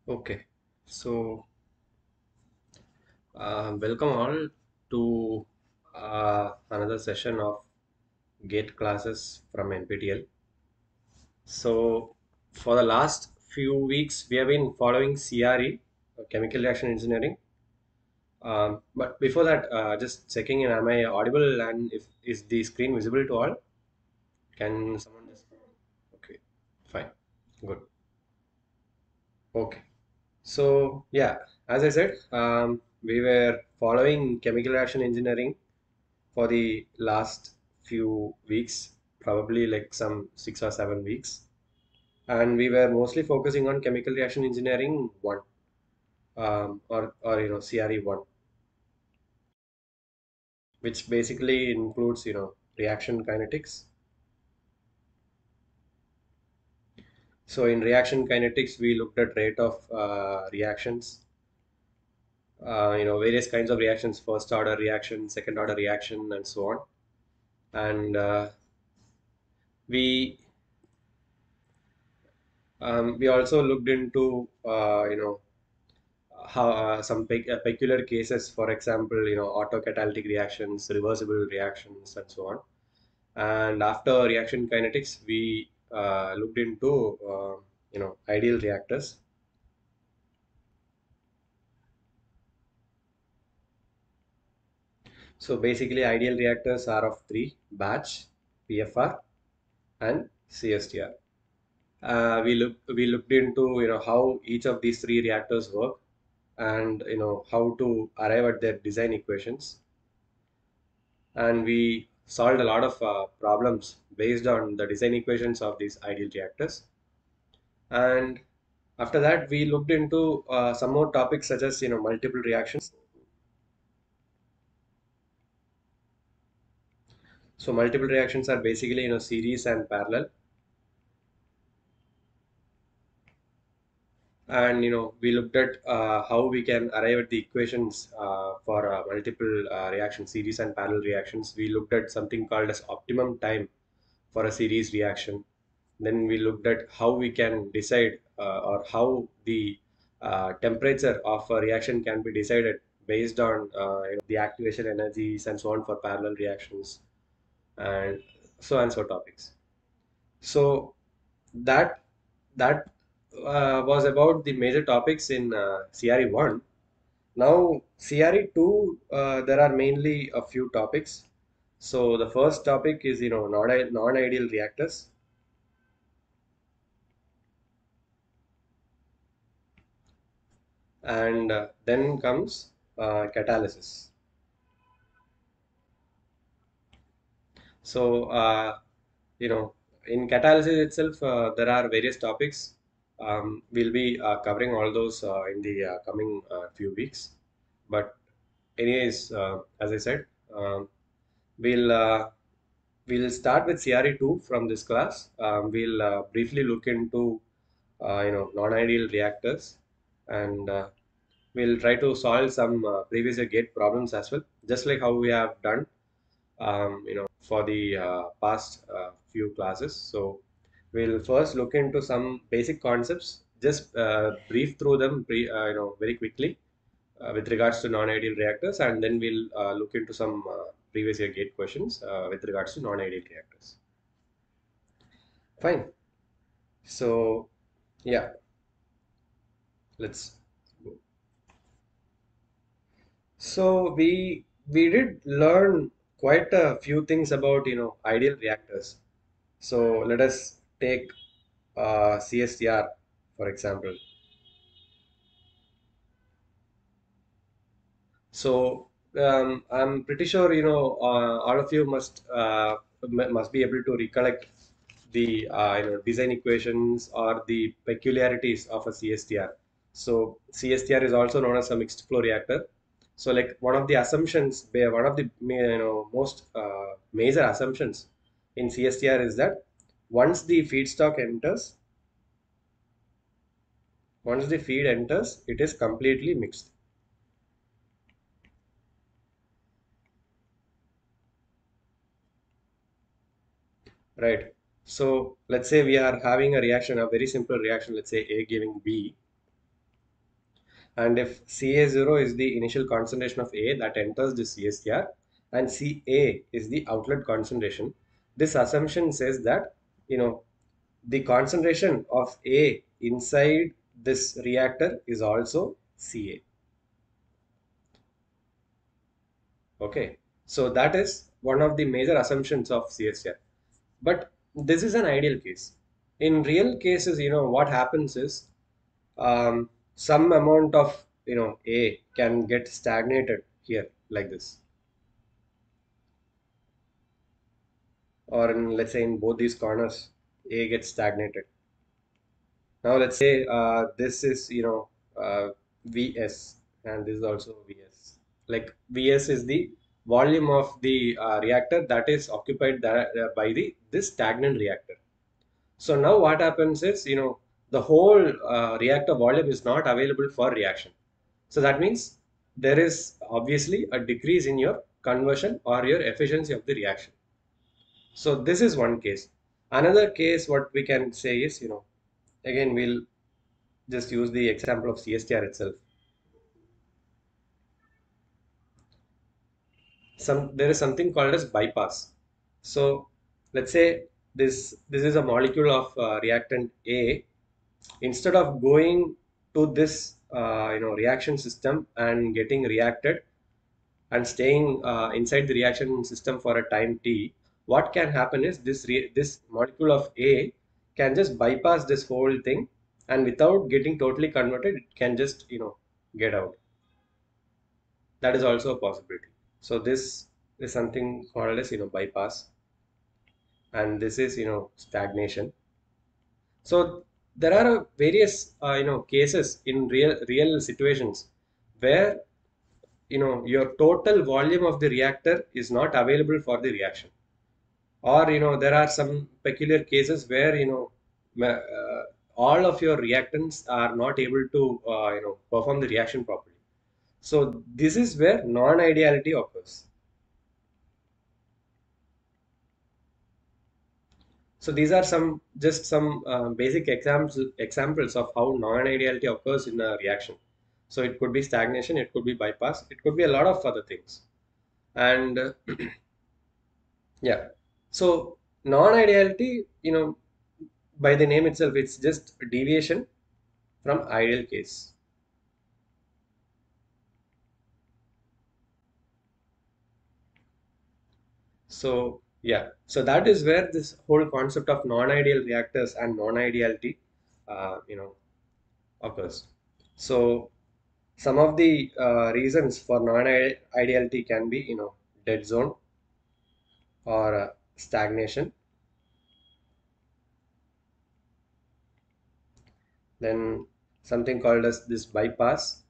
Okay, so welcome all to another session of GATE classes from NPTL. So, for the last few weeks, we have been following CRE, Chemical Reaction Engineering. But before that, just checking in, am I audible and if is the screen visible to all? Can someone just? Okay, fine, good. Okay. So yeah, as I said, we were following chemical reaction engineering for the last few weeks, probably like some 6 or 7 weeks, and we were mostly focusing on chemical reaction engineering one, or CRE one, which basically includes reaction kinetics. So in reaction kinetics, we looked at rate of reactions, various kinds of reactions, first order reaction, second order reaction, and so on. And we we also looked into how some peculiar cases, for example, autocatalytic reactions, reversible reactions, and so on. And after reaction kinetics, we looked into ideal reactors. So basically, ideal reactors are of three: batch, PFR, and CSTR. We looked into how each of these three reactors work, and how to arrive at their design equations, and we solved a lot of problems based on the design equations of these ideal reactors. And after that, we looked into some more topics such as multiple reactions. So multiple reactions are basically series and parallel, and we looked at how we can arrive at the equations for multiple reaction series and parallel reactions. We looked at something called as optimum time for a series reaction. Then we looked at how we can decide, or how the temperature of a reaction can be decided based on the activation energies and so on for parallel reactions, and so and so topics. So that that was about the major topics in CRE 1. Now CRE 2, there are mainly a few topics. So the first topic is non-ideal reactors, and then comes catalysis. So you know in catalysis itself, there are various topics. We'll be covering all those in the coming few weeks. But anyways, as I said, um, we'll uh, we'll start with CRE2 from this class. We'll briefly look into non-ideal reactors, and we'll try to solve some previous year gate problems as well, just like how we have done for the past few classes. So we'll first look into some basic concepts, just brief through them, very quickly, with regards to non-ideal reactors, and then we'll look into some previous year gate questions with regards to non-ideal reactors. Fine. So yeah, let's go. So we did learn quite a few things about ideal reactors. So let us take CSTR for example. So I'm pretty sure all of you must be able to recollect the design equations or the peculiarities of a CSTR. So CSTR is also known as a mixed flow reactor. So like one of the assumptions, one of the most major assumptions in CSTR is that once the feedstock enters, once the feed enters, it is completely mixed, right? So let's say we are having a reaction, a very simple reaction. Let's say A giving B. And if Ca0 is the initial concentration of A that enters the CSTR and Ca is the outlet concentration, this assumption says that, the concentration of A inside this reactor is also Ca. Okay. So that is one of the major assumptions of CSTR. But this is an ideal case. In real cases, what happens is, some amount of A can get stagnated here like this, or in, let's say, in both these corners, A gets stagnated. Now let's say this is Vs, and this is also Vs. Like Vs is the volume of the reactor that is occupied by the this stagnant reactor. So now what happens is, the whole reactor volume is not available for reaction. So that means there is obviously a decrease in your conversion or your efficiency of the reaction. So this is one case. Another case, what we can say is, again, we'll just use the example of CSTR itself. There is something called as bypass. So let's say this is a molecule of reactant A. Instead of going to this reaction system and getting reacted and staying inside the reaction system for a time t, what can happen is this molecule of A can just bypass this whole thing, and without getting totally converted, it can just get out. That is also a possibility. So this is something called as bypass, and this is stagnation. So there are various cases in real situations where your total volume of the reactor is not available for the reaction, or there are some peculiar cases where all of your reactants are not able to perform the reaction properly. So this is where non-ideality occurs. So these are some basic examples of how non-ideality occurs in a reaction. So it could be stagnation, it could be bypass, it could be a lot of other things. And yeah, so non-ideality, by the name itself, it's just a deviation from ideal case. So yeah, so that is where this whole concept of non-ideal reactors and non-ideality, occurs. So some of the reasons for non-ideality can be, dead zone or stagnation. Then something called as this bypass,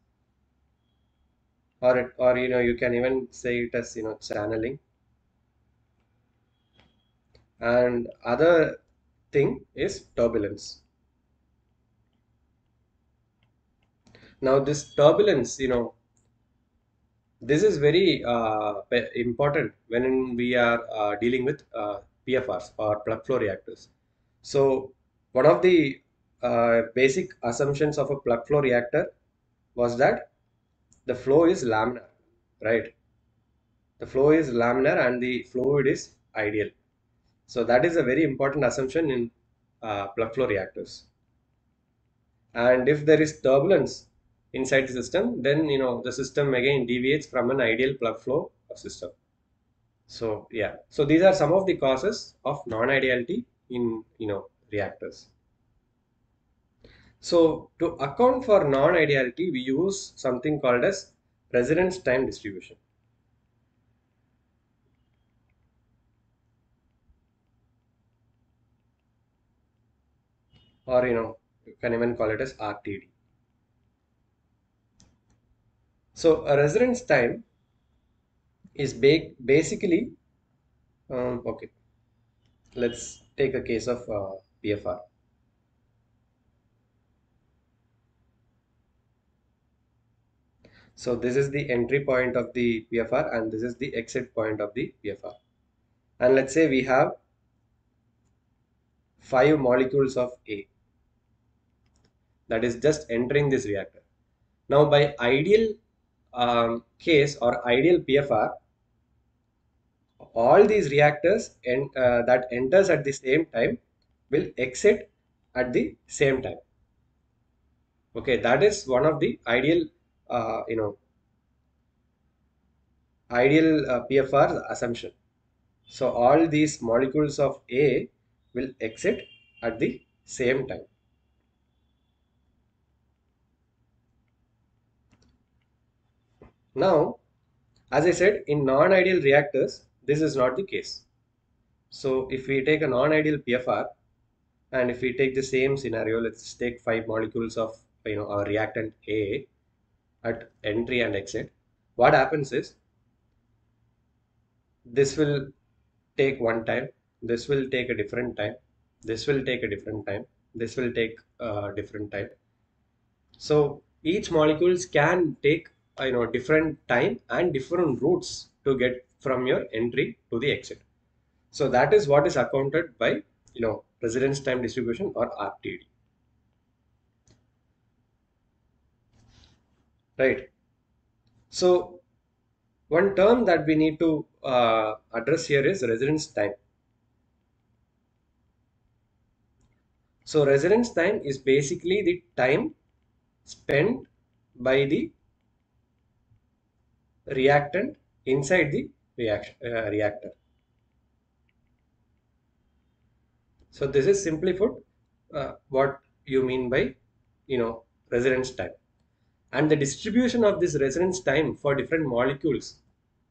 or you can even say it as channeling. And other thing is turbulence. Now this turbulence, this is very important when we are dealing with PFRs or plug flow reactors. So one of the basic assumptions of a plug flow reactor was that the flow is laminar, right? The flow is laminar and the fluid is ideal. So that is a very important assumption in plug flow reactors. And if there is turbulence inside the system, then the system again deviates from an ideal plug flow system. So yeah, so these are some of the causes of non-ideality in reactors. So to account for non-ideality, we use something called as residence time distribution, or you can even call it as RTD. So a residence time is basically, okay. Let's take a case of PFR. So this is the entry point of the PFR and this is the exit point of the PFR. And let's say we have 5 molecules of A that is just entering this reactor. Now, by ideal case or ideal PFR, all these reactors that enters at the same time will exit at the same time. Okay, that is one of the ideal, uh, you know, ideal PFR assumption. So all these molecules of A will exit at the same time. Now, as I said, in non-ideal reactors, this is not the case. So if we take a non-ideal PFR, and if we take the same scenario, let's take five molecules of our reactant A at entry and exit. What happens is this will take one time, this will take a different time, this will take a different time, this will take a different time. So each molecules can take different time and different routes to get from your entry to the exit. So that is what is accounted by residence time distribution or RTD, right? So one term that we need to address here is residence time. So residence time is basically the time spent by the reactant inside the reactor. So this is simply put what you mean by residence time. And the distribution of this residence time for different molecules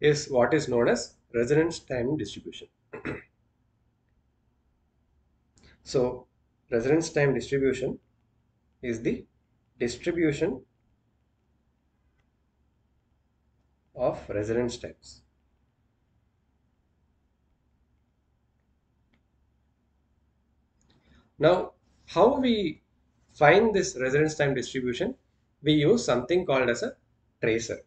is what is known as residence time distribution. So residence time distribution is the distribution of residence times. Now, how we find this residence time distribution? We use something called as a tracer.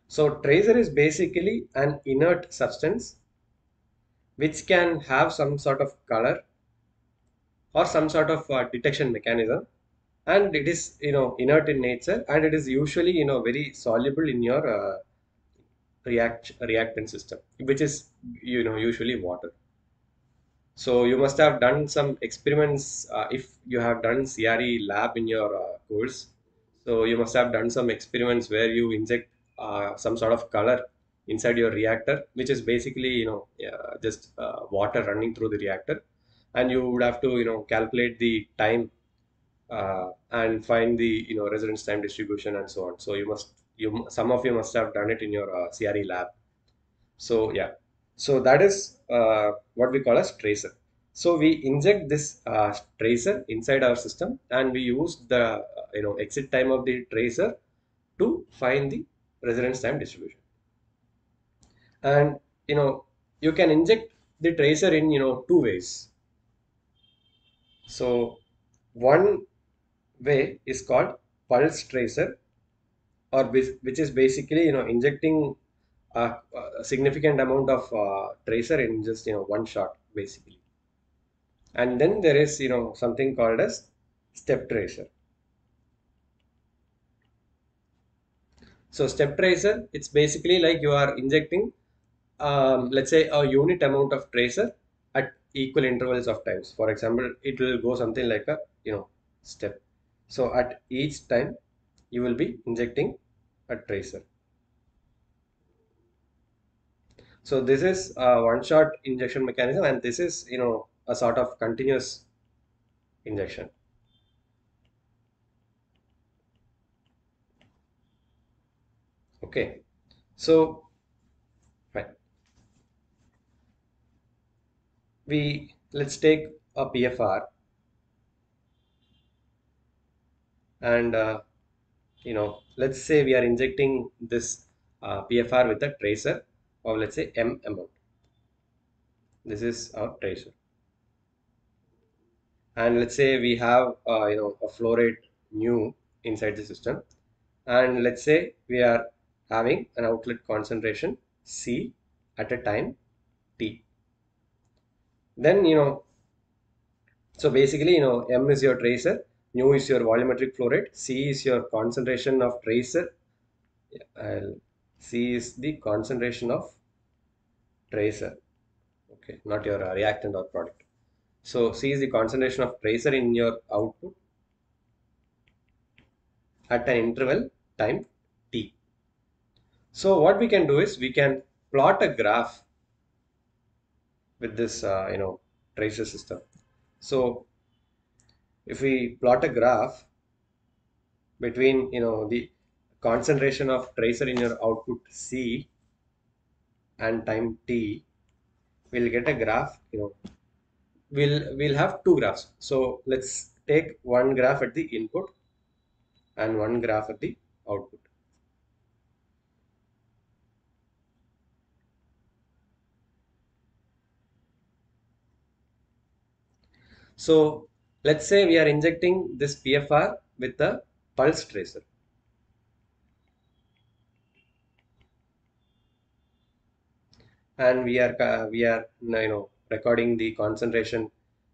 So tracer is basically an inert substance which can have some sort of color or some sort of detection mechanism, and it is inert in nature, and it is usually very soluble in your reactant system, which is usually water. So you must have done some experiments if you have done CRE lab in your course. So you must have done some experiments where you inject some sort of color inside your reactor, which is basically just water running through the reactor, and you would have to calculate the time and find the residence time distribution and so on. So you some of you must have done it in your CRE lab. So yeah, so that is what we call as tracer. So we inject this tracer inside our system, and we use the exit time of the tracer to find the residence time distribution. And you know you can inject the tracer in two ways. So one way is called pulse tracer, or which is basically injecting a significant amount of tracer in just one shot basically. And then there is something called as step tracer. So step tracer, it's basically like you are injecting let's say a unit amount of tracer at equal intervals of times. For example, it will go something like a step. So at each time you will be injecting a tracer. So this is a one shot injection mechanism, and this is a sort of continuous injection. Okay, so fine. Let's take a PFR, and let's say we are injecting this PFR with a tracer of, let's say, M amount. This is our tracer, and let's say we have a flow rate nu inside the system, and let's say we are having an outlet concentration C at a time T. Then so basically M is your tracer, Nu is your volumetric flow rate. C is your concentration of tracer. C is the concentration of tracer. Okay, not your reactant or product. So C is the concentration of tracer in your output at an interval time t. So what we can do is we can plot a graph with this tracer system. So if we plot a graph between the concentration of tracer in your output C and time t, we'll get a graph. We'll have two graphs. So let's take one graph at the input and one graph at the output. So let's say we are injecting this PFR with a pulse tracer, and we are recording the concentration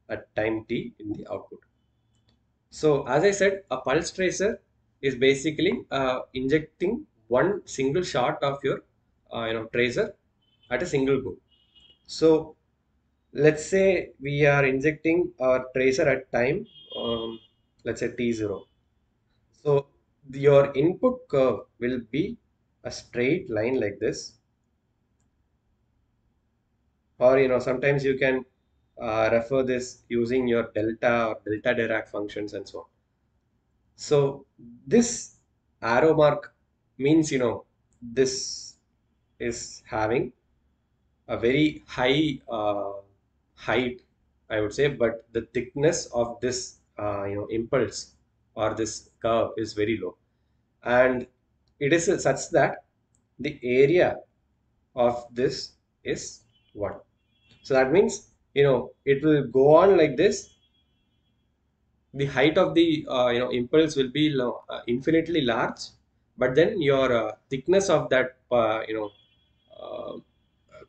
at time t in the output. So as I said, a pulse tracer is basically injecting one single shot of your tracer at a single go. So let's say we are injecting our tracer at time, let's say t0. So your input curve will be a straight line like this, or sometimes you can refer this using your delta or delta Dirac functions and so on. So this arrow mark means this is having a very high height, I would say, but the thickness of this impulse or this curve is very low, and it is such that the area of this is 1. So that means it will go on like this. The height of the impulse will be infinitely large, but then your thickness of that uh,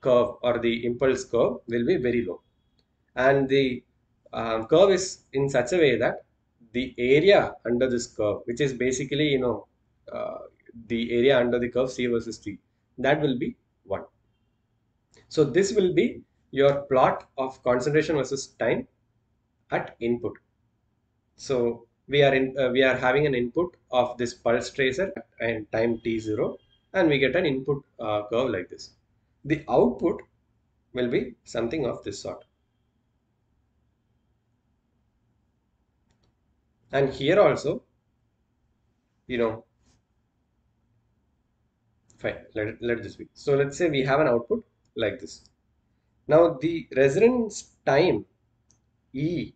curve or the impulse curve will be very low, and the curve is in such a way that the area under this curve, which is basically uh, the area under the curve C versus T, that will be 1. So this will be your plot of concentration versus time at input. So we are having an input of this pulse tracer and time t0, and we get an input curve like this. The output will be something of this sort. And here also, you know, fine, let this be. So let's say we have an output like this. Now the resonance time E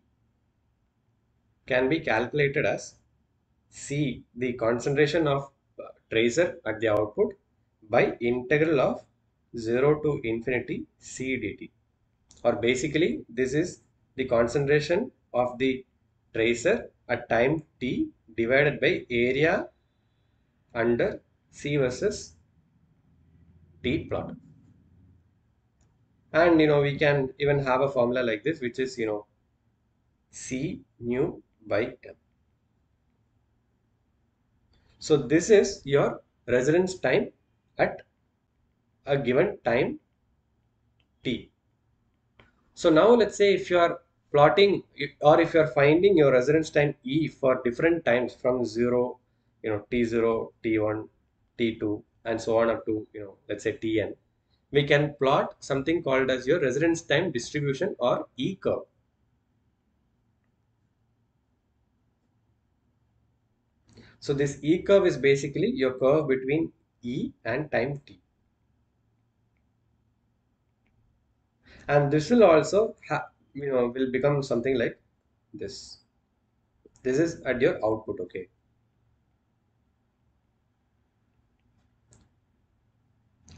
can be calculated as C, the concentration of tracer at the output, by integral of 0 to infinity C dt. Or basically, this is the concentration of the tracer at time t divided by area under C versus t plot. And we can even have a formula like this, which is C nu by m. So this is your residence time at a given time t. So now let's say if you are plotting or if you are finding your residence time E for different times from 0, T0, T1, T2 and so on up to, let's say Tn, we can plot something called as your residence time distribution or E curve. So this E curve is basically your curve between E and time T. And this will also will become something like this. This is at your output, okay?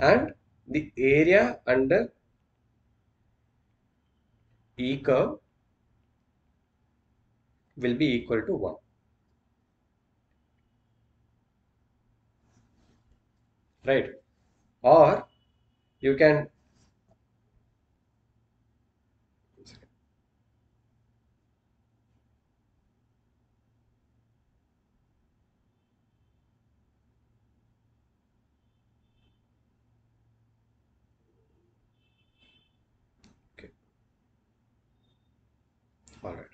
And the area under E curve will be equal to 1, right? Or you can, All right.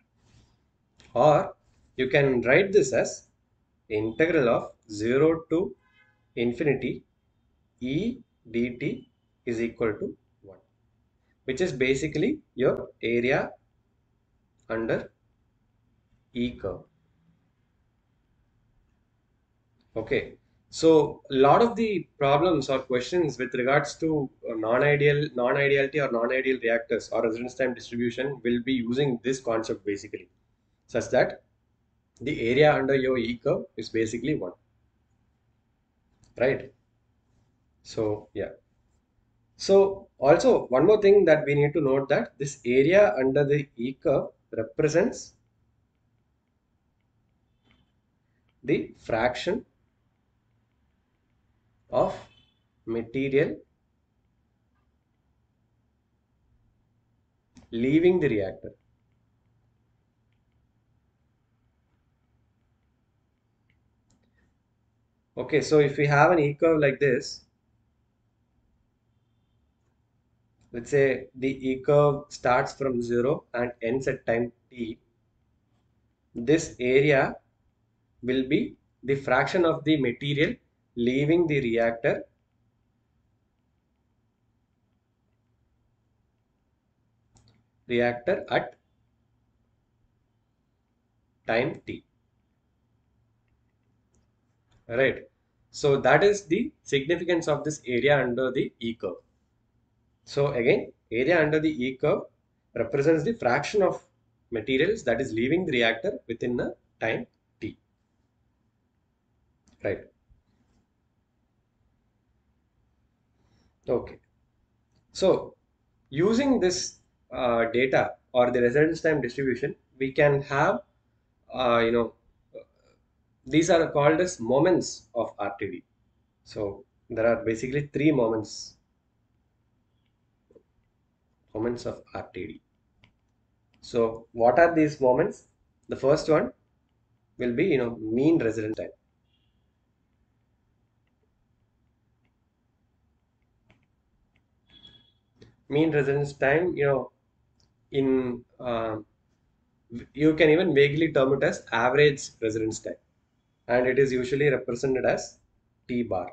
Or you can write this as integral of 0 to infinity e dt is equal to 1, which is basically your area under E curve. Okay. So a lot of the problems or questions with regards to non-ideality or non-ideal reactors or residence time distribution will be using this concept basically, such that the area under your E curve is basically 1, right? So yeah. So also one more thing that we need to note, that this area under the E curve represents the fraction of material leaving the reactor. Okay, so if we have an E curve like this, let's say the E curve starts from 0 and ends at time t, this area will be the fraction of the material leaving the reactor at time t, right? So that is the significance of this area under the E curve. So again, area under the E curve represents the fraction of materials that is leaving the reactor within a time t, right? Okay. So using this data or the residence time distribution, we can have, uh, you know, these are called as moments of RTD. So there are basically three moments of RTD. So what are these moments? The first one will be, mean residence time. Mean residence time, in you can even vaguely term it as average residence time, and it is usually represented as T bar,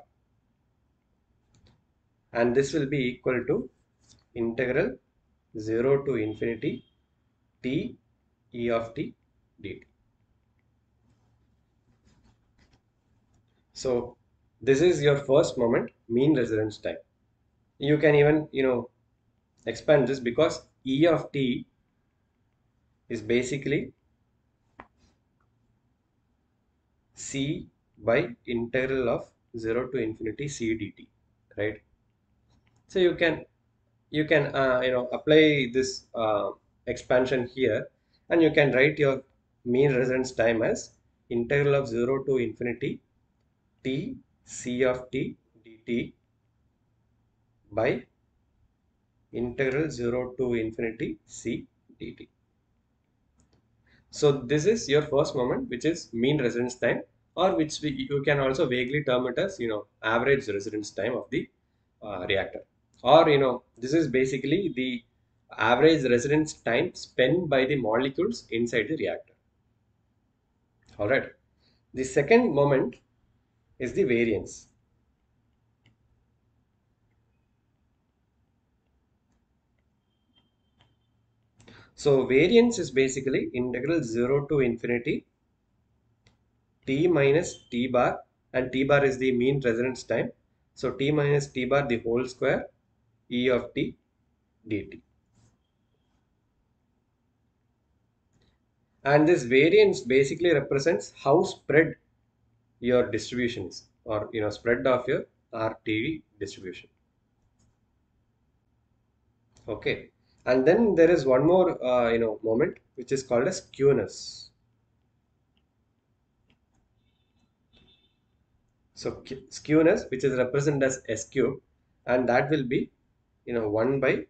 and this will be equal to integral 0 to infinity t e of t dt. So this is your first moment, mean residence time. You can even, expand this, because e of t is basically c by integral of 0 to infinity c dt, right? So you can apply this expansion here, and you can write your mean residence time as integral of 0 to infinity t c of t dt by integral 0 to infinity c dt. So this is your first moment, which is mean residence time, or which you can also vaguely term it as, average residence time of the reactor. Or, this is basically the average residence time spent by the molecules inside the reactor. All right. The second moment is the variance. So variance is basically integral 0 to infinity t minus t bar, and t bar is the mean residence time. So t minus t bar the whole square e of t dt. And this variance basically represents how spread your distribution is, or spread of your RT distribution. Okay, and then there is one more moment, which is called as skewness. So skewness, which is represented as s cube, and that will be 1 by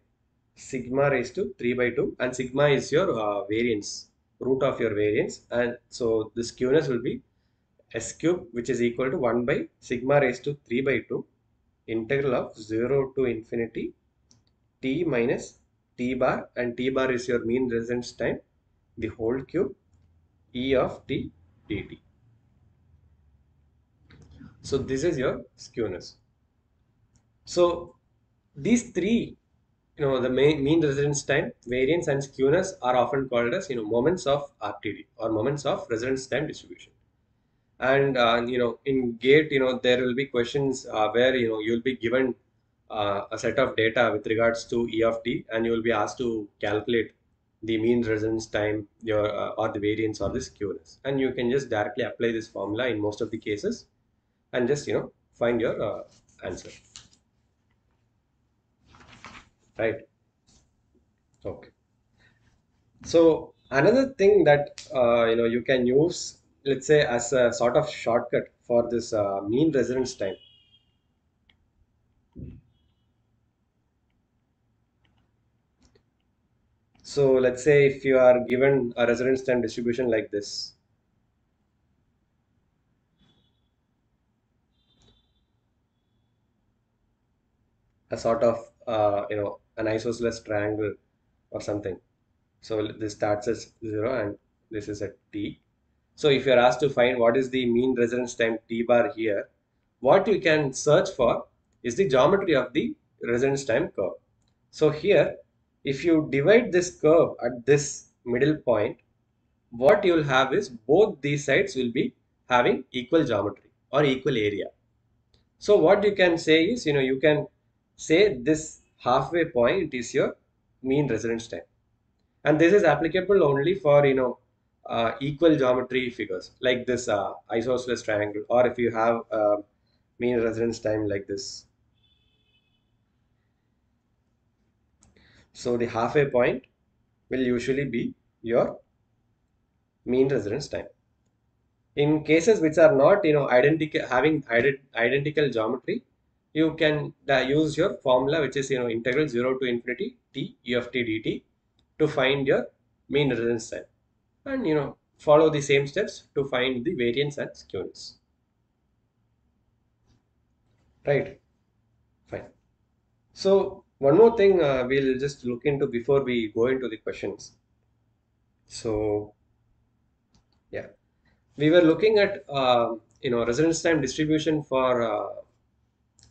sigma raised to 3 by 2, and sigma is your variance, root of your variance, and so the skewness will be s cube, which is equal to 1 by sigma raised to 3 by 2 integral of 0 to infinity t minus t bar, and t bar is your mean residence time, the whole cube E of t dt. So this is your skewness. So these three, the mean residence time, variance, and skewness are often called as moments of RTD or moments of residence time distribution. And in gate, there will be questions where you'll be given a set of data with regards to E of t, and you will be asked to calculate the mean residence time, your or the variance or the skewness, and you can just directly apply this formula in most of the cases and just find your answer, right? Okay. So another thing that you can use, let's say, as a sort of shortcut for this mean residence time. So let's say if you are given a residence time distribution like this, a sort of an isosceles triangle or something. So this starts as 0 and this is at t. So if you are asked to find what is the mean residence time t bar here, what you can search for is the geometry of the residence time curve. So here, if you divide this curve at this middle point, what you will have is both these sides will be having equal geometry or equal area. So what you can say is, you can say this halfway point is your mean residence time, and this is applicable only for equal geometry figures like this isosceles triangle, or if you have mean residence time like this. So the halfway point will usually be your mean residence time. In cases which are not identical, having identical geometry, you can use your formula, which is integral 0 to infinity t e of t dt, to find your mean residence time, and follow the same steps to find the variance and skewness, right? Fine. So one more thing we'll just look into before we go into the questions. So yeah, we were looking at residence time distribution for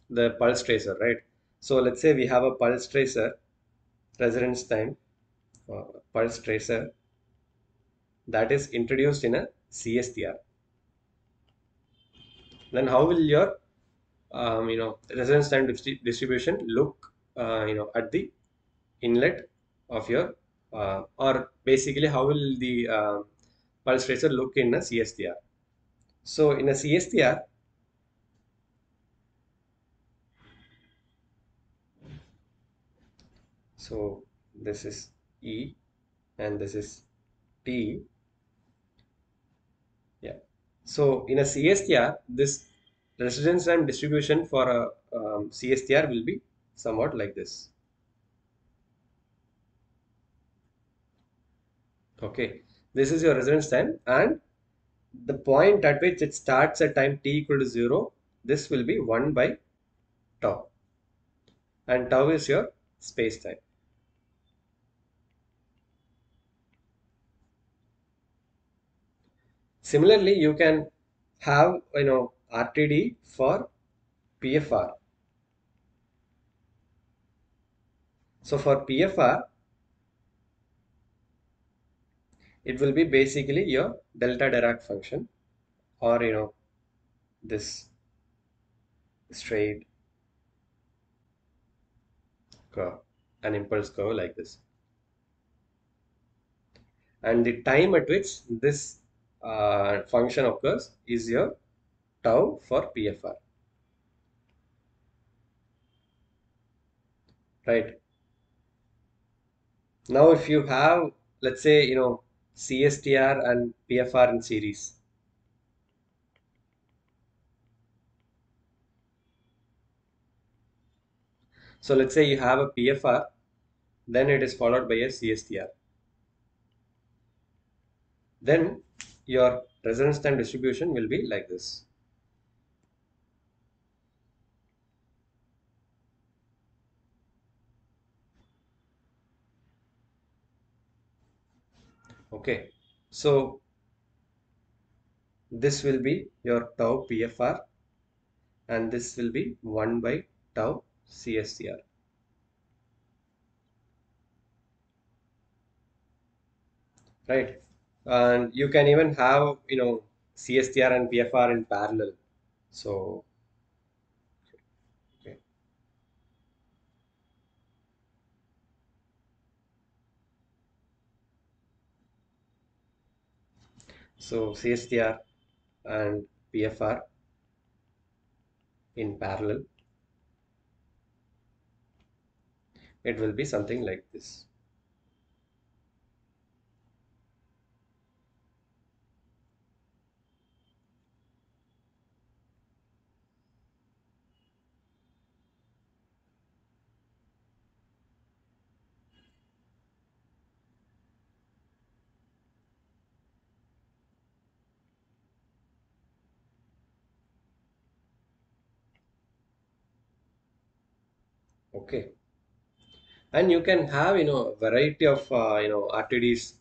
the pulse tracer, right? So let's say we have a pulse tracer residence time pulse tracer that is introduced in a CSTR. Then how will your residence time distribution look at the inlet of your or basically how will the pulse tracer look in a CSTR? So in a CSTR, so this is E and this is T. Yeah. So in a CSTR, this residence time distribution for a CSTR will be somewhat like this. Okay. This is your residence time, and the point at which it starts at time t equal to 0, this will be 1 by tau, and tau is your space time. Similarly, you can have RTD for PFR. So for PFR, it will be basically your delta Dirac function, or this straight curve, an impulse curve like this. And the time at which this function occurs is your tau for PFR, right? Now, if you have, let's say, CSTR and PFR in series, so let's say you have a PFR, then it is followed by a CSTR. Then your resonance time distribution will be like this. Okay. So this will be your tau PFR, and this will be 1 by tau CSTR, right? And you can even have, CSTR and PFR in parallel. So, okay. So CSTR and PFR in parallel, it will be something like this. Okay. And you can have, a variety of, RTDs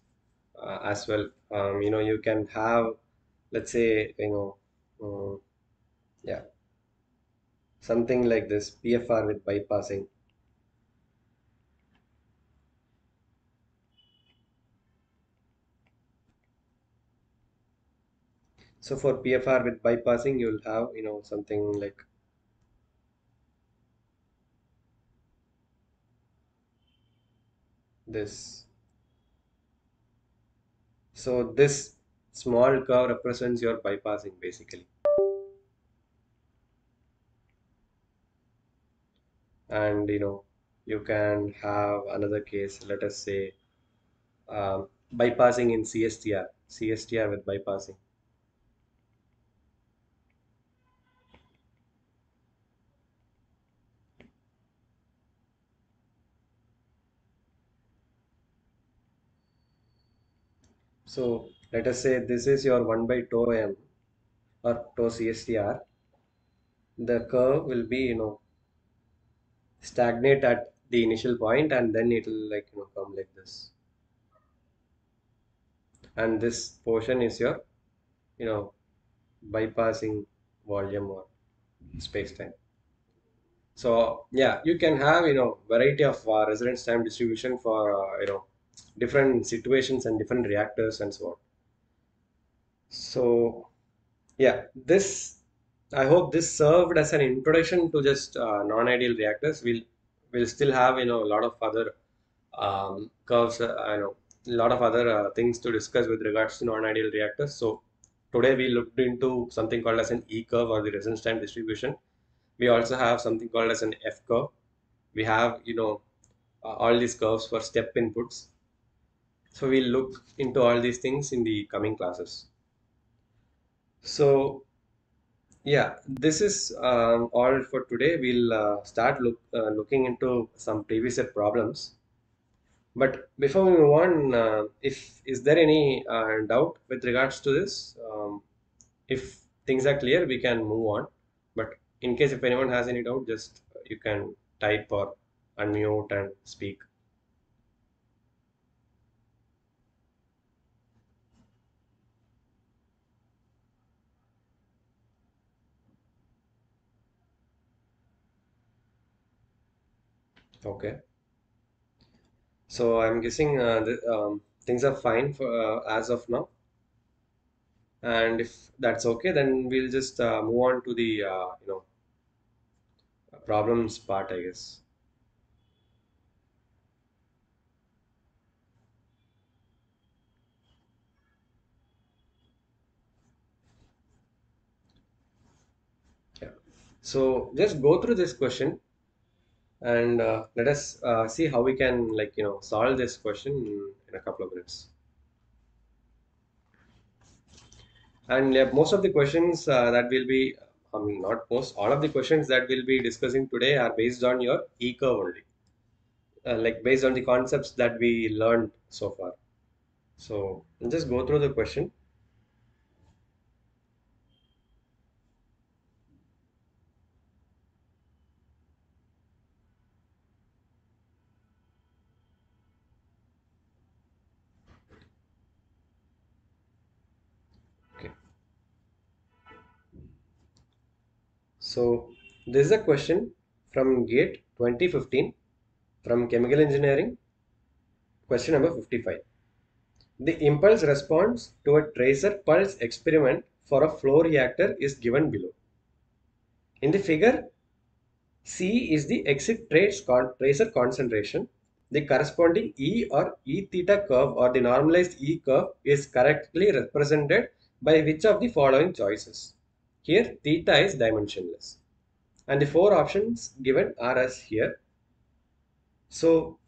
as well. You can have, let's say, yeah, something like this PFR with bypassing. So for PFR with bypassing, you'll have, something like this. So this small curve represents your bypassing basically. And, you can have another case, let us say, bypassing in CSTR with bypassing. So let us say this is your 1 by tau m or tau CSTR. The curve will be, stagnate at the initial point, and then it will like, come like this. And this portion is your, you know, bypassing volume or space-time. So yeah, you can have, variety of residence time distribution for, different situations and different reactors and so on. So yeah, this I hope this served as an introduction to just non-ideal reactors. We'll still have, a lot of other curves, a lot of other things to discuss with regards to non-ideal reactors. So today we looked into something called as an E curve or the residence time distribution. We also have something called as an F curve. We have, all these curves for step inputs. So we'll look into all these things in the coming classes. So yeah, this is all for today. We'll start looking into some previous set problems. But before we move on, if is there any doubt with regards to this? If things are clear, we can move on. But in case if anyone has any doubt, just you can type or unmute and speak. Okay. So I'm guessing things are fine for as of now. And if that's okay, then we'll just move on to the problems part, I guess. Yeah. So just go through this question and let us see how we can solve this question in a couple of minutes. And yeah, most of the questions that will be, I mean, not most, all of the questions that we'll be discussing today are based on your E curve only, like based on the concepts that we learned so far. So just go through the question. So this is a question from GATE 2015 from Chemical Engineering, question number 55. The impulse response to a tracer pulse experiment for a flow reactor is given below. In the figure, C is the exit tracer concentration. The corresponding E or E theta curve or the normalized E curve is correctly represented by which of the following choices? Here theta is dimensionless. And the four options given are as here. So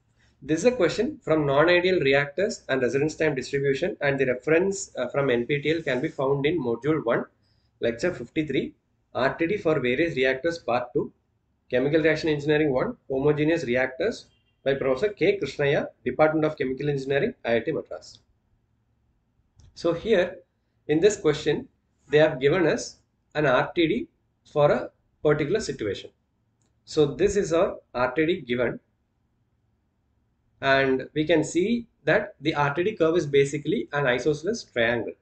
this is a question from non-ideal reactors and residence time distribution, and the reference from NPTEL can be found in module 1, lecture 53, RTD for various reactors part 2, Chemical Reaction Engineering 1, Homogeneous Reactors by Professor K. Krishnaya, Department of Chemical Engineering, IIT Madras. So here in this question, they have given us an RTD for a particular situation. So this is our RTD given, and we can see that the RTD curve is basically an isosceles triangle.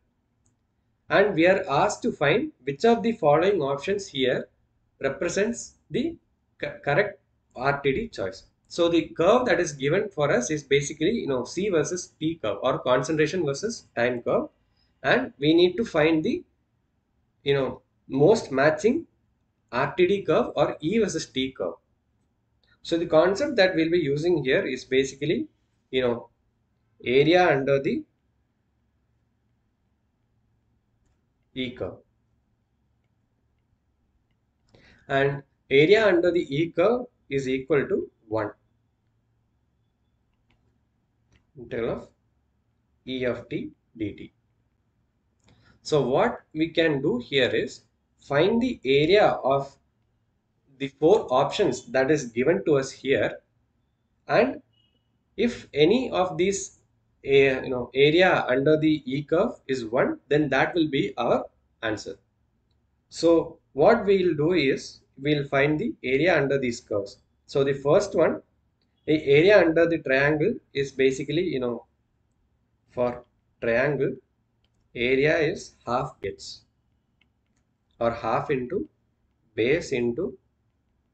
And we are asked to find which of the following options here represents the correct RTD choice. So the curve that is given for us is basically, C versus T curve or concentration versus time curve. And we need to find the, most matching RTD curve or E versus T curve. So the concept that we'll be using here is basically, area under the E curve. And area under the E curve is equal to 1 integral of E of t dt. So what we can do here is find the area of the four options that is given to us here, and if any of these area under the E curve is 1, then that will be our answer. So what we'll do is we'll find the area under these curves. So the first one, the area under the triangle is basically, for triangle, area is half base or half into base into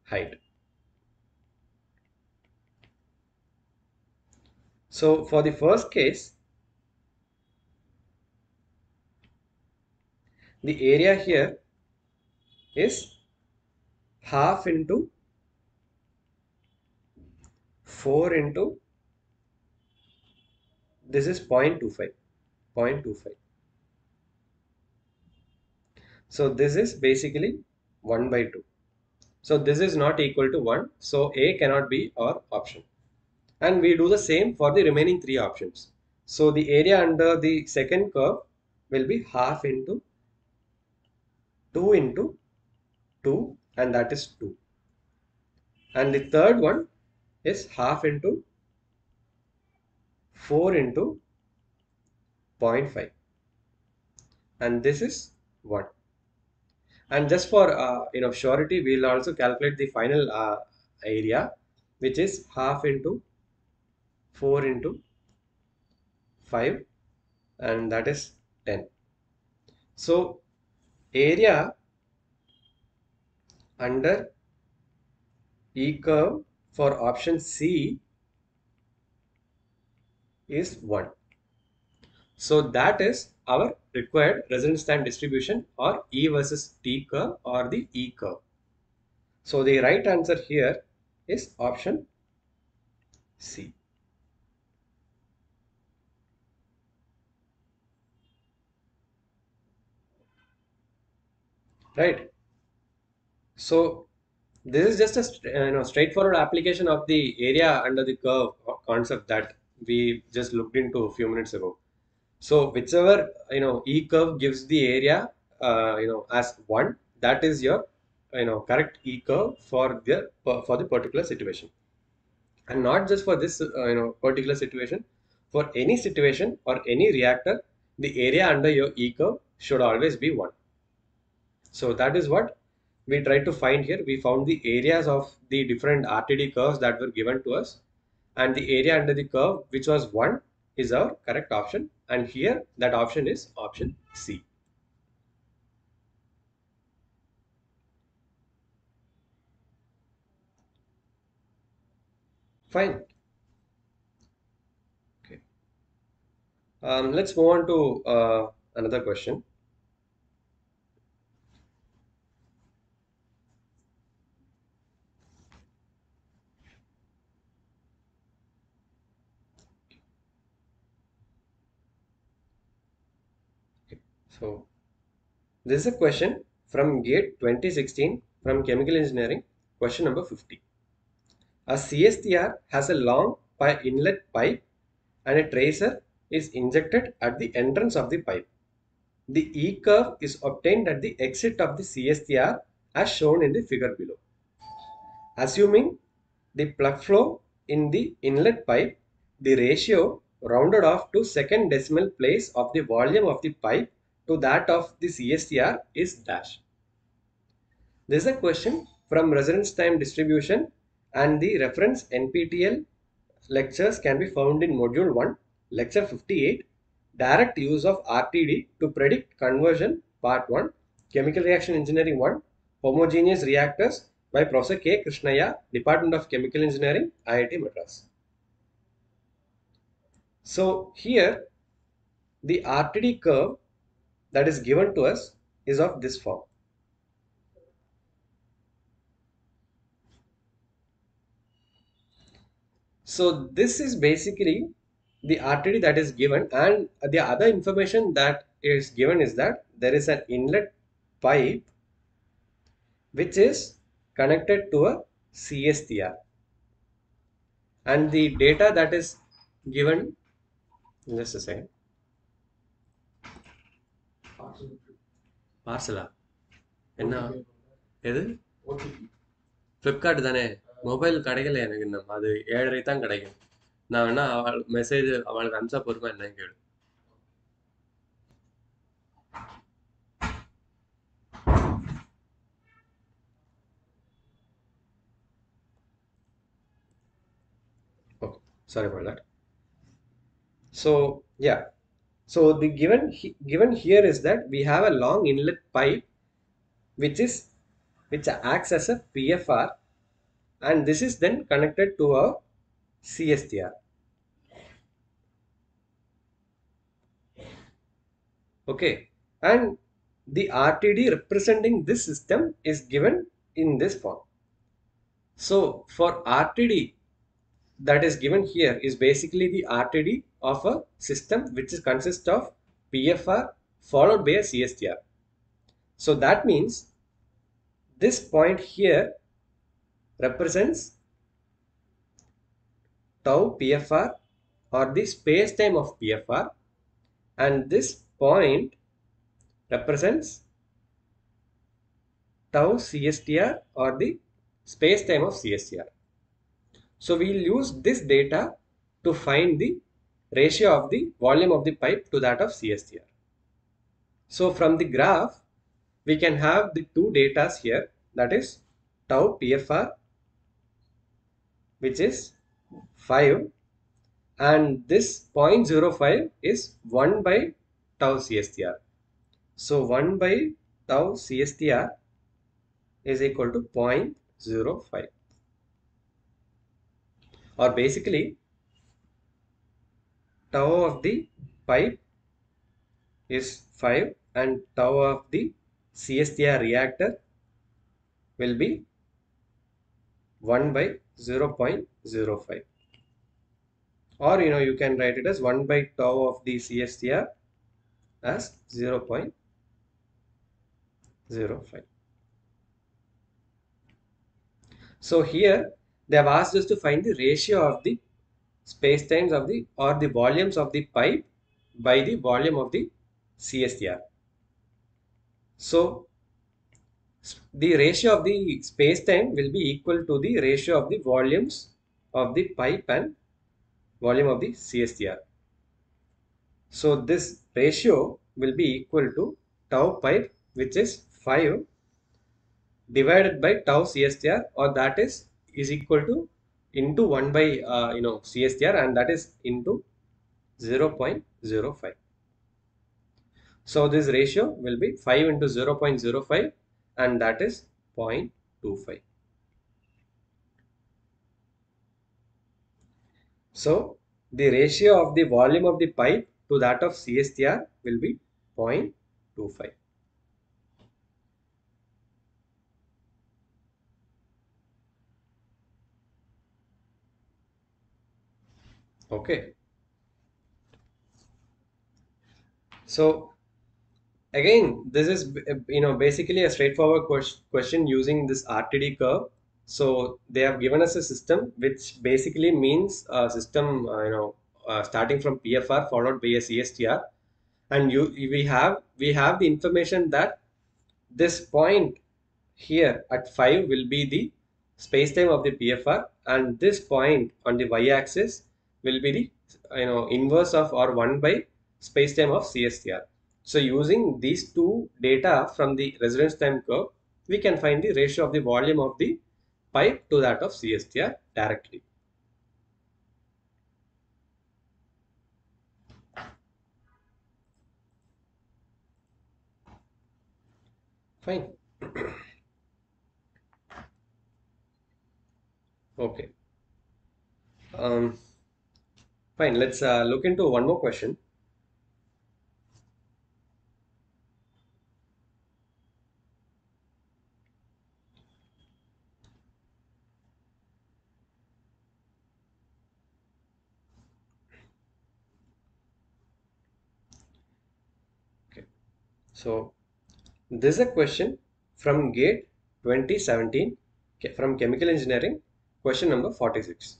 height. So for the first case, the area here is half into 4 into, this is 0.25, 0.25. So this is basically 1 by 2. So this is not equal to 1. So A cannot be our option. And we do the same for the remaining three options. So the area under the second curve will be half into 2 into 2, and that is 2. And the third one is half into 4 into 0.5, and this is 1. And just for surety, we'll also calculate the final area, which is half into 4 into 5, and that is 10. So area under E curve for option C is 1. So that is our required residence time distribution, or E versus T curve or the E curve. So the right answer here is option C. Right. So this is just a straightforward application of the area under the curve concept that we just looked into a few minutes ago. So whichever E curve gives the area as 1, that is your correct E curve for the particular situation. And not just for this particular situation, for any situation or any reactor, the area under your E curve should always be 1. So that is what we tried to find here. We found the areas of the different RTD curves that were given to us, and the area under the curve, which was 1, is our correct option, and here that option is option C. Fine. Okay. Let's move on to another question. So this is a question from GATE 2016 from Chemical Engineering, question number 50. A CSTR has a long inlet pipe and a tracer is injected at the entrance of the pipe. The E curve is obtained at the exit of the CSTR as shown in the figure below. Assuming the plug flow in the inlet pipe, the ratio rounded off to second decimal place of the volume of the pipe to that of the CSTR is dash. This is a question from residence time distribution, and the reference NPTEL lectures can be found in module 1, lecture 58, direct use of RTD to predict conversion, part 1, chemical reaction engineering 1, homogeneous reactors by Professor K. Krishnaya, Department of Chemical Engineering, IIT Madras. So here the RTD curve that is given to us is of this form. So this is basically the RTD that is given, and the other information that is given is that there is an inlet pipe which is connected to a CSTR, and the data that is given, just a second, பார்சலா என்ன எது Flipkart தானே mobile கிடைக்கல எனக்கு இன்னும் அது 7:30 தான் கிடைக்கும் நான் வேணா அவள் மெசேஜ் அவளுக்கு அனுப்பிச்சா பொறுமை என்னன்னு கேளு okay, sorry about that. So yeah, so the given here is that we have a long inlet pipe which is which acts as a PFR, and this is then connected to a CSTR. Okay, and the RTD representing this system is given in this form. So for RTD that is given here is basically the RTD of a system which is consists of PFR followed by a CSTR. So that means this point here represents tau PFR or the space time of PFR, and this point represents tau CSTR or the space time of CSTR. So we will use this data to find the ratio of the volume of the pipe to that of CSTR. So from the graph, we can have the two datas here, that is tau PFR, which is 5, and this 0.05 is 1 by tau CSTR. So 1 by tau CSTR is equal to 0.05, or basically tau of the pipe is 5 and tau of the CSTR reactor will be 1 by 0.05, or you can write it as 1 by tau of the CSTR as 0.05. So here they have asked us to find the ratio of the space times of the or the volumes of the pipe by the volume of the CSTR. So the ratio of the space time will be equal to the ratio of the volumes of the pipe and volume of the CSTR. So this ratio will be equal to tau pipe, which is 5, divided by tau CSTR, or that is equal to into 1 by CSTR, and that is into 0.05. So this ratio will be 5 into 0.05, and that is 0.25. So the ratio of the volume of the pipe to that of CSTR will be 0.25. Okay. So again, this is basically a straightforward question using this RTD curve. So they have given us a system which basically means a system starting from PFR followed by a CSTR, and we have the information that this point here at 5 will be the spacetime of the PFR, and this point on the y-axis will be the inverse of or 1 by spacetime of CSTR. So using these two data from the residence time curve, we can find the ratio of the volume of the pipe to that of CSTR directly. Fine. Okay. Um, Fine. Let's look into one more question. Okay. So this is a question from GATE 2017 from Chemical Engineering, question number 46.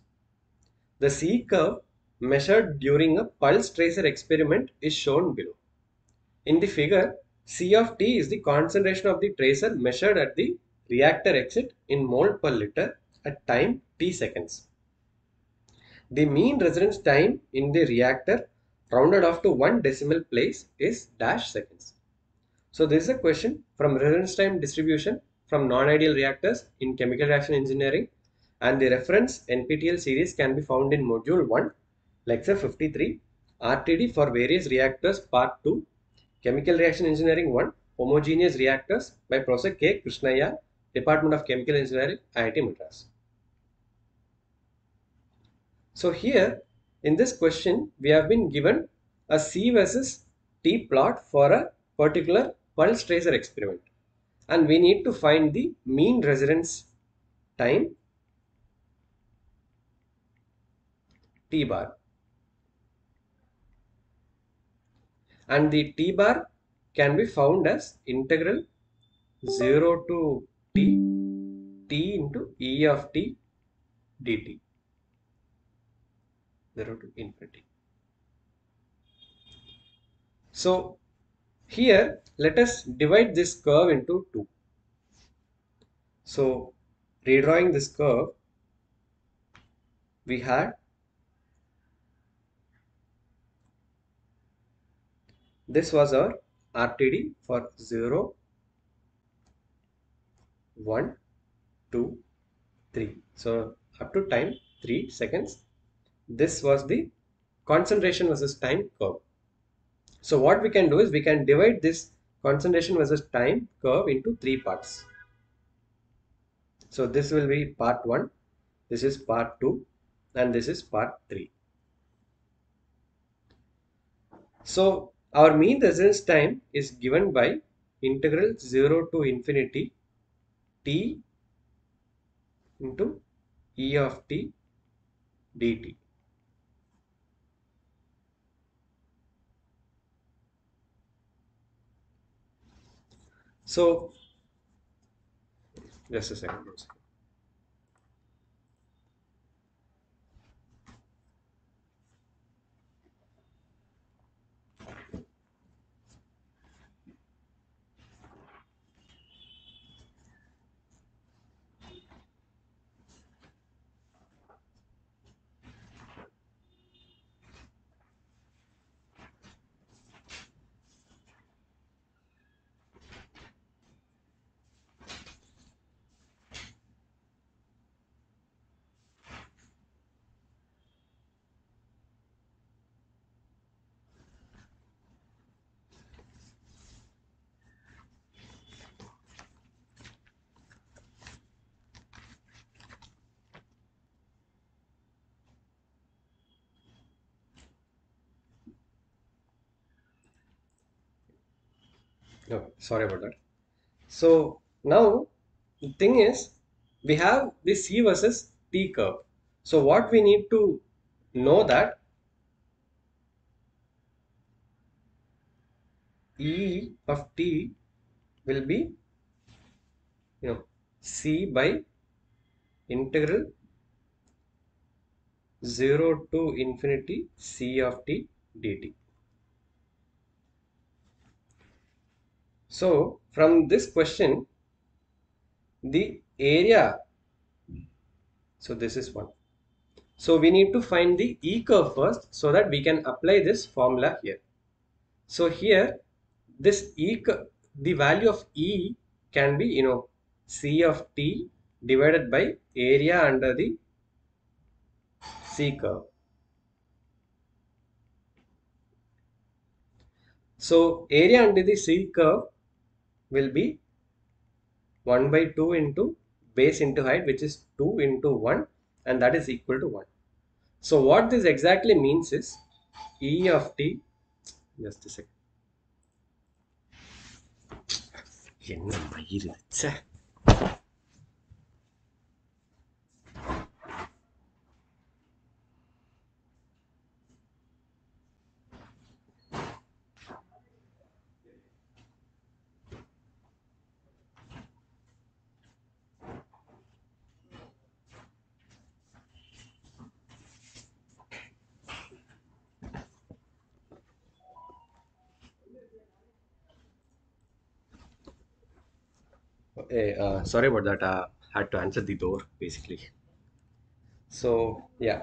The C curve measured during a pulse tracer experiment is shown below. In the figure, C of T is the concentration of the tracer measured at the reactor exit in mole per liter at time T seconds. The mean residence time in the reactor rounded off to one decimal place is dash seconds. So this is a question from residence time distribution from non-ideal reactors in chemical reaction engineering, and the reference NPTEL series can be found in module 1, lecture 53, RTD for various reactors part 2, chemical reaction engineering 1, homogeneous reactors by Professor K. Krishnaya, Department of Chemical Engineering, IIT Madras. So here in this question we have been given a C versus T plot for a particular pulse tracer experiment, and we need to find the mean residence time T bar, and the T bar can be found as integral 0 to T into E of T dt, 0 to infinity. So here let us divide this curve into two. So redrawing this curve, we had this was our RTD for 0, 1, 2, 3. So up to time 3 seconds. This was the concentration versus time curve. So what we can do is we can divide this concentration versus time curve into three parts. So this will be part 1, this is part 2, and this is part 3. So our mean residence time is given by integral 0 to infinity T into E of T dt. So just a second. Okay, sorry about that. So now the thing is, we have the C versus T curve. So what we need to know that E of T will be, C by integral 0 to infinity C of T dt. So from this question, the area, so this is one. So we need to find the E curve first so that we can apply this formula here. So here, this the value of E can be, C of T divided by area under the C curve. So area under the C curve will be 1 by 2 into base into height, which is 2 into 1, and that is equal to 1. So what this exactly means is E of T, just a second. என்ன மயிறு, ச்சே. Sorry about that. Had to answer the door basically. So yeah.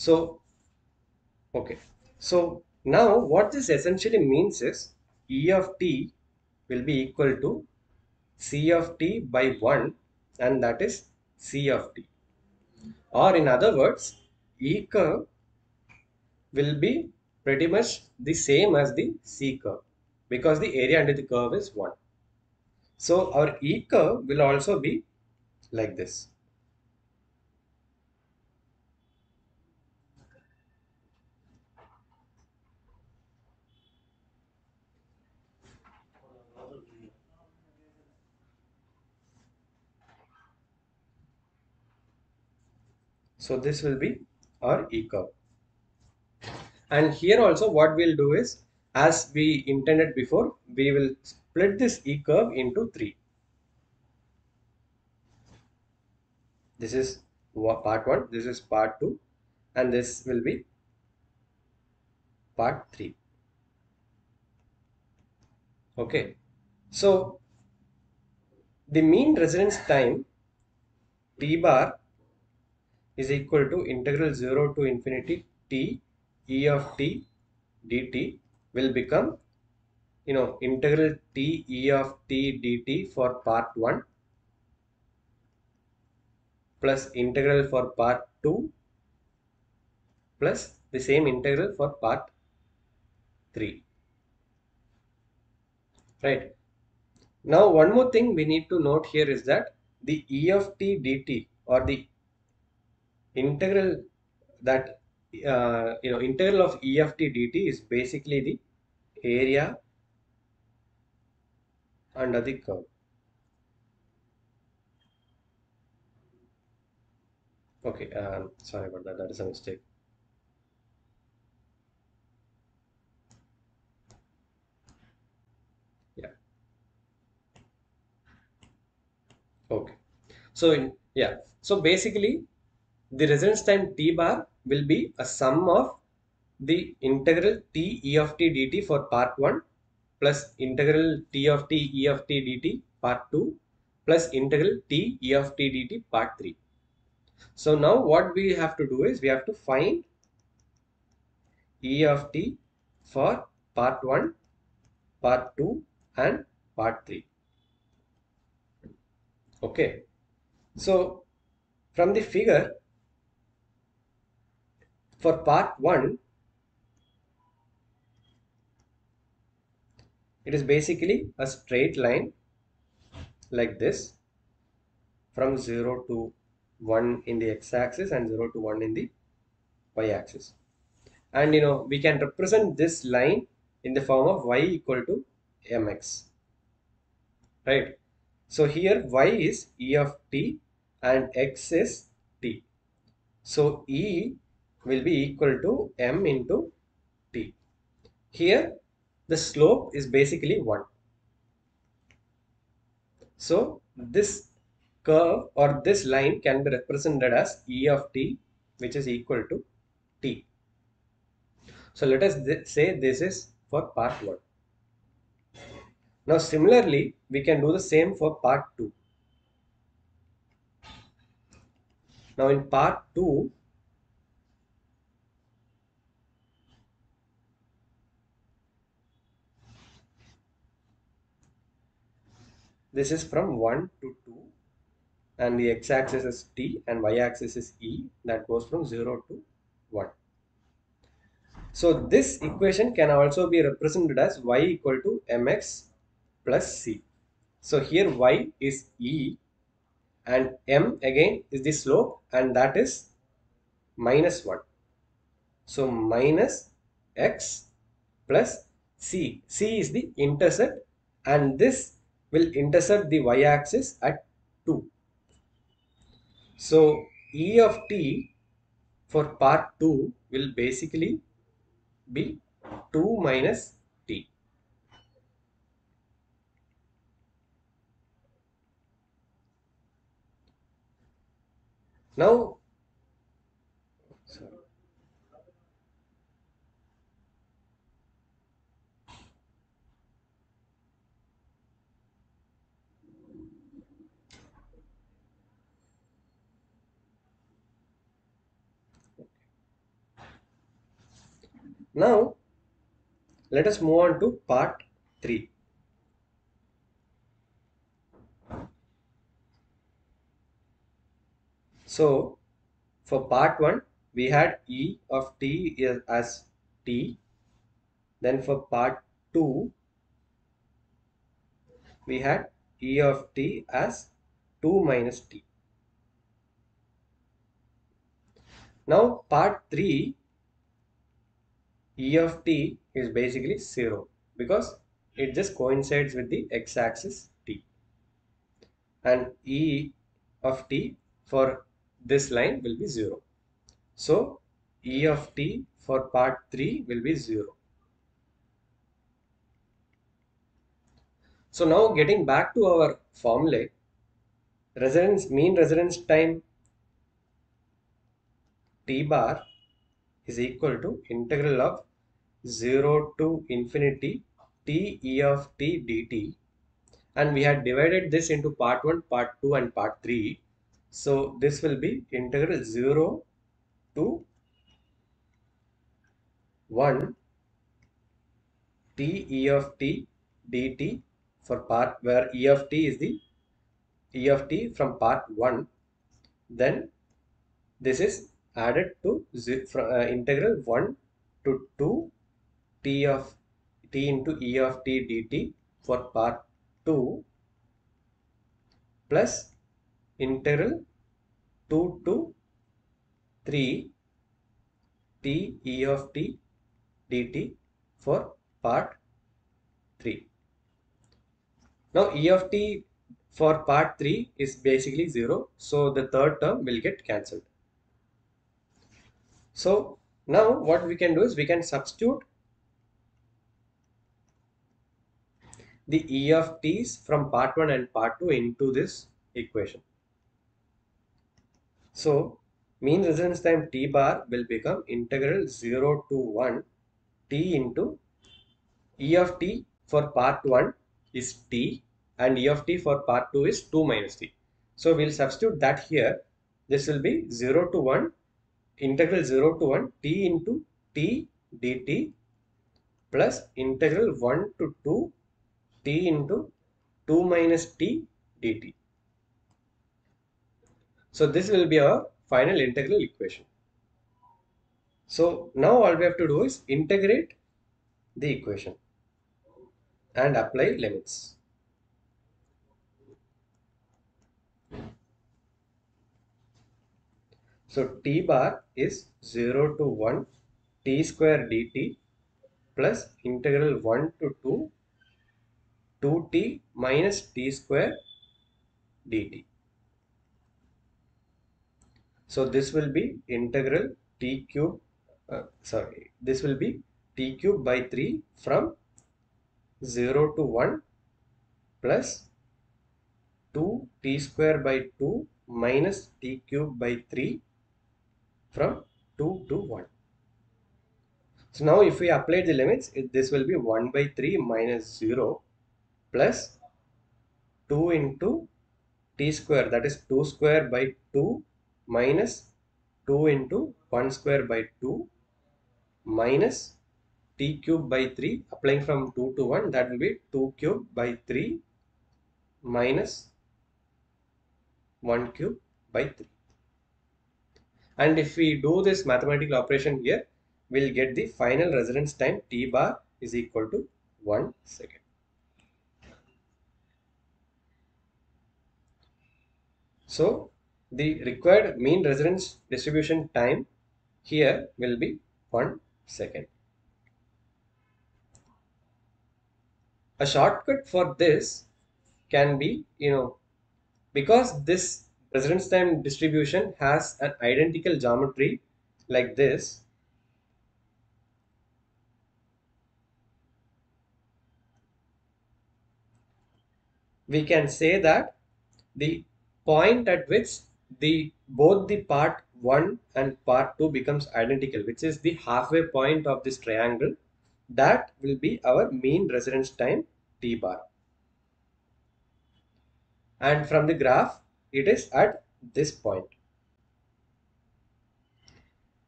So okay. So now what this essentially means is E of T will be equal to C of T by 1, and that is C of T. Or in other words, E curve will be pretty much the same as the C curve because the area under the curve is 1. So our E curve will also be like this. So this will be our E curve. And here also what we'll do is, as we intended before, we will split this E curve into 3. This is part 1, this is part 2, and this will be part 3. Okay. So the mean residence time T bar is equal to integral 0 to infinity T E of T dt will become, integral T E of T dt for part 1 plus integral for part 2 plus the same integral for part 3. Right. Now one more thing we need to note here is that the E of T dt, or the integral that integral of E of T dt is basically the area under the curve. Okay, sorry about that. That is a mistake. Yeah. Okay. So yeah. So basically, the residence time T bar will be a sum of the integral T E of T dt for part 1 plus integral T of T E of T dt part 2 plus integral T E of T dt part 3. So now what we have to do is we have to find E of T for part 1, part 2 and part 3. Okay. So from the figure for part 1, it is basically a straight line like this from 0 to 1 in the x-axis and 0 to 1 in the y-axis. And we can represent this line in the form of y equal to mx, right? So here y is e of t and x is t. So e will be equal to m into t. Here the slope is basically 1. So this curve or this line can be represented as e of t, which is equal to t. So let us say this is for part 1. Now similarly, we can do the same for part 2. Now in part 2, this is from 1 to 2, and the x-axis is t and y-axis is e, that goes from 0 to 1. So this equation can also be represented as y equal to mx plus c. So here y is e and m again is the slope, and that is minus 1. So minus x plus c. C is the intercept, and this will intercept the y-axis at 2. So E of t for part 2 will basically be 2 minus t. Now, sorry. Now let us move on to part 3. So for part 1 we had E of t as t. Then for part 2 we had E of t as 2 minus t. Now part 3, E of t is basically 0 because it just coincides with the x-axis t, and E of t for this line will be 0. So E of t for part 3 will be 0. So now getting back to our formula, mean residence time t bar is equal to integral of 0 to infinity t e of t dt, and we had divided this into part 1, part 2 and part 3. So this will be integral 0 to 1 t e of t dt for part where e of t is the e of t from part 1. Then this is added to integral 1 to 2 t of t into e of t dt for part 2 plus integral 2 to 3 t e of t dt for part 3. Now e of t for part 3 is basically 0, so the third term will get cancelled. So now what we can do is we can substitute the e of t's from part 1 and part 2 into this equation. So mean residence time t bar will become integral 0 to 1 t into e of t for part 1 is t and e of t for part 2 is 2 minus t. So we'll substitute that here. This will be 0 to 1 integral 0 to 1 t into t dt plus integral 1 to 2 t into 2 minus t dt. So this will be our final integral equation. So now all we have to do is integrate the equation and apply limits. So t bar is 0 to 1 t square dt plus integral 1 to 2 2t minus t square dt. So this will be integral t cube, this will be t cube by 3 from 0 to 1 plus 2 t square by 2 minus t cube by 3 from 2 to 1. So now if we apply the limits, this will be 1 by 3 minus 0 plus 2 into t square, that is 2 square by 2 minus 2 into 1 square by 2 minus t cube by 3, applying from 2 to 1, that will be 2 cube by 3 minus 1 cube by 3. And if we do this mathematical operation here, we'll get the final residence time t bar is equal to 1 second. So the required mean residence distribution time here will be 1 second. A shortcut for this can be, because this residence time distribution has an identical geometry like this, we can say that the point at which the both the part 1 and part 2 becomes identical, which is the halfway point of this triangle, that will be our mean residence time t bar. And from the graph, it is at this point,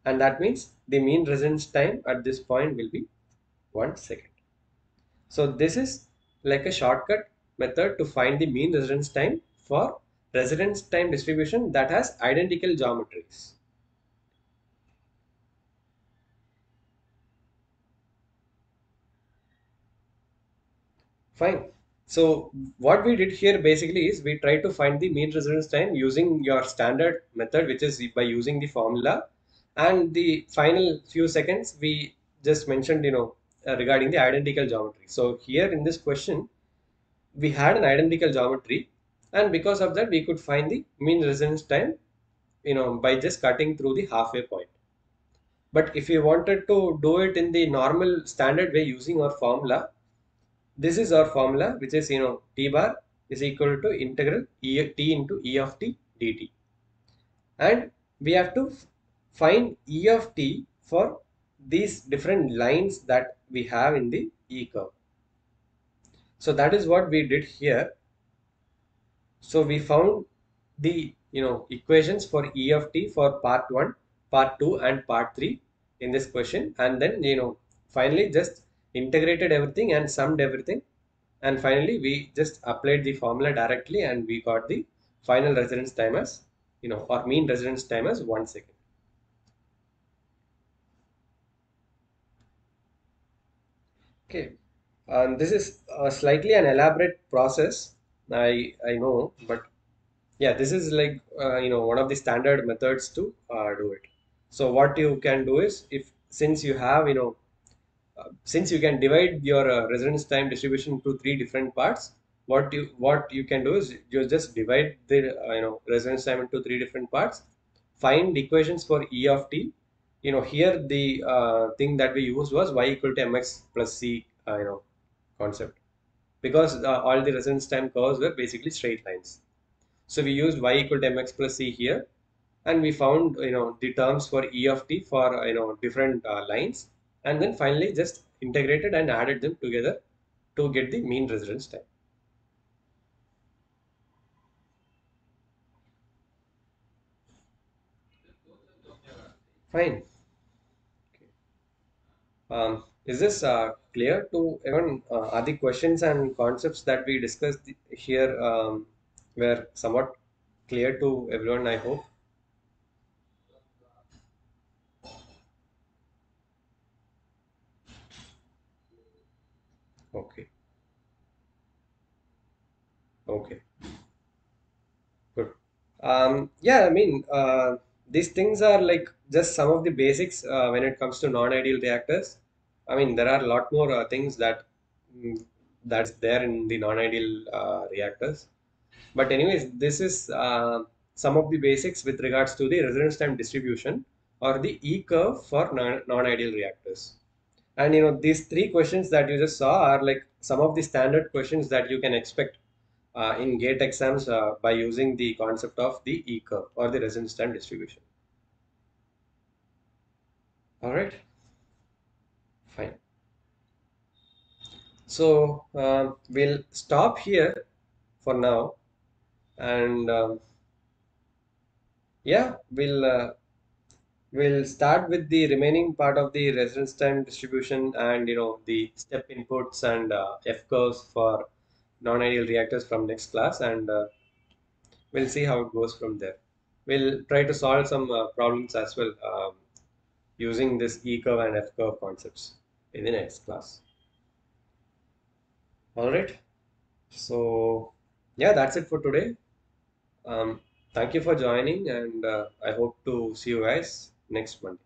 and that means the mean residence time at this point will be 1 second. So this is like a shortcut method to find the mean residence time for residence time distribution that has identical geometries. Fine. So what we did here basically is we tried to find the mean residence time using your standard method, which is by using the formula, and the final few seconds we just mentioned, regarding the identical geometry. So here in this question, we had an identical geometry, and because of that we could find the mean residence time, by just cutting through the halfway point. But if you wanted to do it in the normal standard way using our formula, this is our formula, which is, t bar is equal to integral t into e of t dt, and we have to find e of t for these different lines that we have in the e curve. So that is what we did here. So we found the, equations for E of t for part 1, part 2 and part 3 in this question, and then, finally just integrated everything and summed everything, and finally we just applied the formula directly and we got the final residence time as, or mean residence time as 1 second. Okay, this is slightly an elaborate process, I know, but yeah, this is like, one of the standard methods to do it. So what you can do is, if since you have, since you can divide your residence time distribution into three different parts, what you can do is you just divide the, residence time into three different parts, find equations for E of t. Here the thing that we used was y equal to mx plus c, concept, because all the residence time curves were basically straight lines. So we used y equal to mx plus c here, and we found, the terms for e of t for, different lines, and then finally just integrated and added them together to get the mean residence time. Fine. Is this clear to everyone? Are the questions and concepts that we discussed here, were somewhat clear to everyone, I hope? Okay. Okay. Good. Yeah, I mean, these things are like just some of the basics when it comes to non-ideal reactors. I mean, there are a lot more things mm, that's there in the non-ideal reactors. But anyways, this is some of the basics with regards to the residence time distribution or the E curve for non-ideal reactors. And these three questions that you just saw are like some of the standard questions that you can expect in GATE exams by using the concept of the E curve or the residence time distribution. All right, fine. So we'll stop here for now, and yeah, we'll start with the remaining part of the residence time distribution and the step inputs and F curves for non-ideal reactors from next class, and we'll see how it goes from there. We'll try to solve some problems as well using this E curve and F curve concepts in the next class. All right. So yeah, that's it for today. Um, Thank you for joining, and I hope to see you guys next Monday.